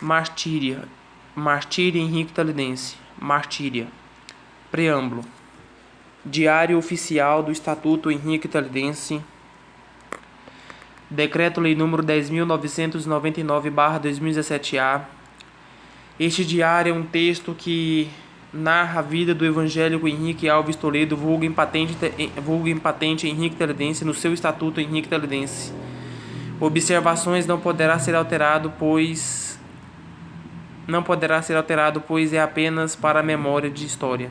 Martíria. Martíria Henrique Talidense. Martíria. Preâmbulo. Diário Oficial do Estatuto Henrique Talidense. Decreto-Lei nº 10.999/2017-A. Este diário é um texto que narra a vida do evangélico Henrique Alves Toledo, vulgo em patente Henrique Talidense, no seu Estatuto Henrique Talidense. Observações: não poderá ser alterado, pois é apenas para a memória de história.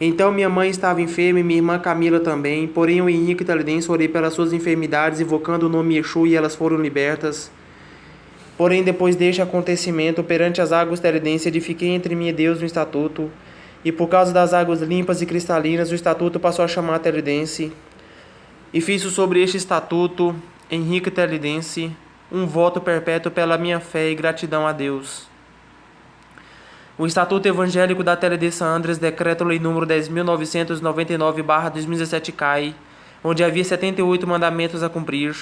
Então minha mãe estava enferma e minha irmã Camila também. Porém eu, Henrique Talidense, orei pelas suas enfermidades, invocando o nome Yeshua, e elas foram libertas. Porém, depois deste acontecimento, perante as águas talidenses, edifiquei entre mim e Deus um estatuto. E por causa das águas limpas e cristalinas, o estatuto passou a chamar Talidense. E fiz sobre este estatuto, Henrique Talidense, um voto perpétuo pela minha fé e gratidão a Deus. O Estatuto Evangélico da Tele de San Andrés, Decreto-Lei nº 10.999/2017 cai, onde havia 78 mandamentos a cumprir.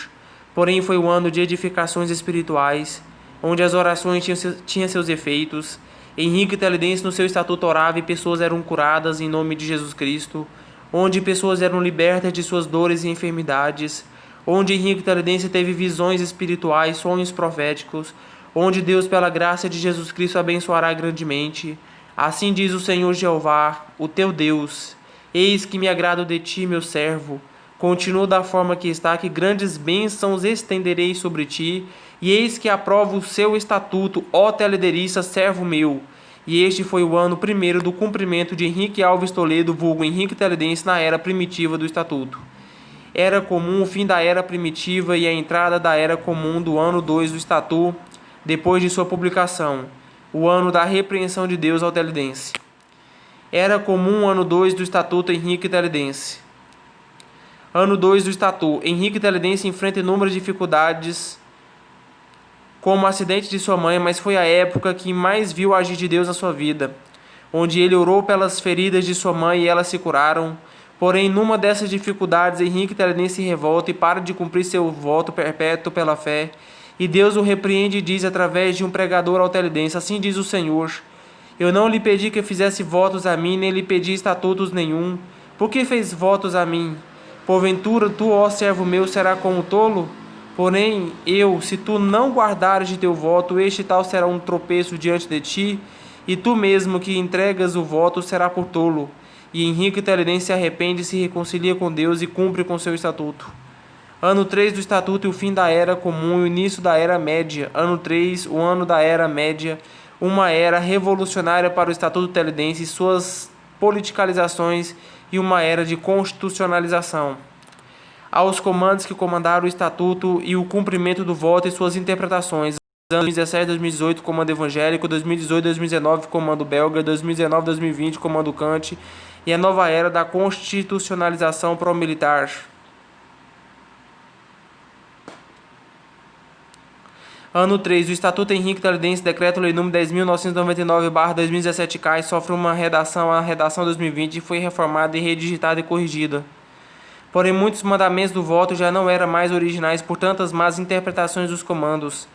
Porém, foi o ano de edificações espirituais, onde as orações tinham seus efeitos. Henrique Talidense, no seu estatuto, orava e pessoas eram curadas em nome de Jesus Cristo, onde pessoas eram libertas de suas dores e enfermidades, onde Henrique Talidense teve visões espirituais, sonhos proféticos, onde Deus, pela graça de Jesus Cristo, abençoará grandemente. Assim diz o Senhor Jeová, o teu Deus: eis que me agrado de ti, meu servo. Continua da forma que está, que grandes bênçãos estenderei sobre ti, e eis que aprovo o seu estatuto, ó telederista, servo meu. E este foi o ano primeiro do cumprimento de Henrique Alves Toledo, vulgo Henrique Talidense, na era primitiva do estatuto. Era comum o fim da era primitiva e a entrada da era comum do ano 2 do estatuto, depois de sua publicação, o ano da repreensão de Deus ao Talidense. Era comum o ano 2 do Estatuto Henrique Talidense. Ano 2 do Estatuto. Henrique Talidense enfrenta inúmeras dificuldades, como o acidente de sua mãe, mas foi a época que mais viu o agir de Deus na sua vida, onde ele orou pelas feridas de sua mãe e elas se curaram. Porém, numa dessas dificuldades, Henrique Talidense se revolta e para de cumprir seu voto perpétuo pela fé. E Deus o repreende e diz através de um pregador ao Talidense: assim diz o Senhor: eu não lhe pedi que fizesse votos a mim, nem lhe pedi estatutos nenhum. Por que fez votos a mim? Porventura tu, ó servo meu, será como tolo? Porém eu, se tu não guardares de teu voto, este tal será um tropeço diante de ti, e tu mesmo que entregas o voto será por tolo. E Henrique Talidense se arrepende, se reconcilia com Deus e cumpre com seu estatuto. Ano 3 do Estatuto e o fim da Era Comum e o início da Era Média. Ano 3, o ano da Era Média, uma era revolucionária para o Estatuto Talidense e suas politicalizações, e uma era de constitucionalização. Aos comandos que comandaram o Estatuto e o cumprimento do voto e suas interpretações. Anos 2017 2018, comando evangélico, 2018 2019, comando belga, 2019 2020, comando Kant, e a nova era da constitucionalização pró-militar. Ano 3. O Estatuto Henrique Talidense, Decreto-Lei nº 10.999/2017 cai, sofre uma redação, a redação 2020, e foi reformada e redigitada e corrigida. Porém, muitos mandamentos do voto já não eram mais originais por tantas más interpretações dos comandos.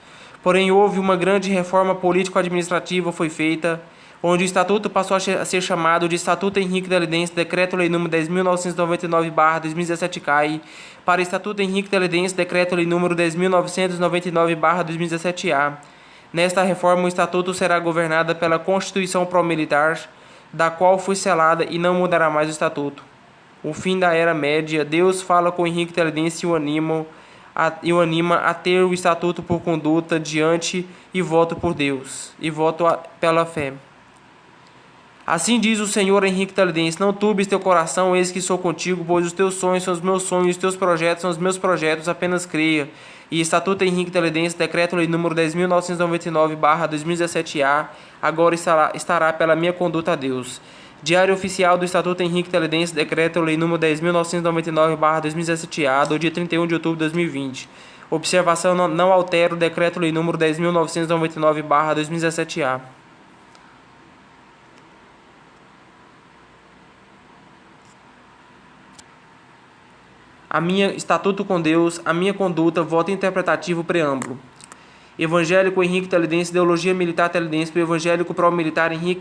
Porém, houve uma grande reforma político-administrativa foi feita, onde o Estatuto passou a ser chamado de Estatuto Henrique Talidense, Decreto-Lei nº 10.999/2017 cai, para Estatuto Henrique Talidense, Decreto-Lei nº 10.999/2017-A. Nesta reforma, o Estatuto será governado pela Constituição pró-militar, da qual foi selada, e não mudará mais o Estatuto. O fim da Era Média. Deus fala com Henrique Talidense e o anima a ter o Estatuto por conduta diante e voto por Deus, e voto pela fé. Assim diz o Senhor Henrique Talidense: não turbes teu coração, eis que sou contigo, pois os teus sonhos são os meus sonhos, os teus projetos são os meus projetos, apenas creia. E Estatuto Henrique Talidense, Decreto-Lei nº 10.999/2017-A, agora estará pela minha conduta a Deus. Diário Oficial do Estatuto Henrique Talidense, Decreto-Lei nº 10.999/2017-A, do dia 31 de outubro de 2020. Observação: não altera o Decreto-Lei nº 10.999/2017-A. a minha estatuto com Deus, a minha conduta, voto interpretativo, preâmbulo. Evangélico Henrique Telidense, ideologia militar telidense, do evangélico pró-militar Henrique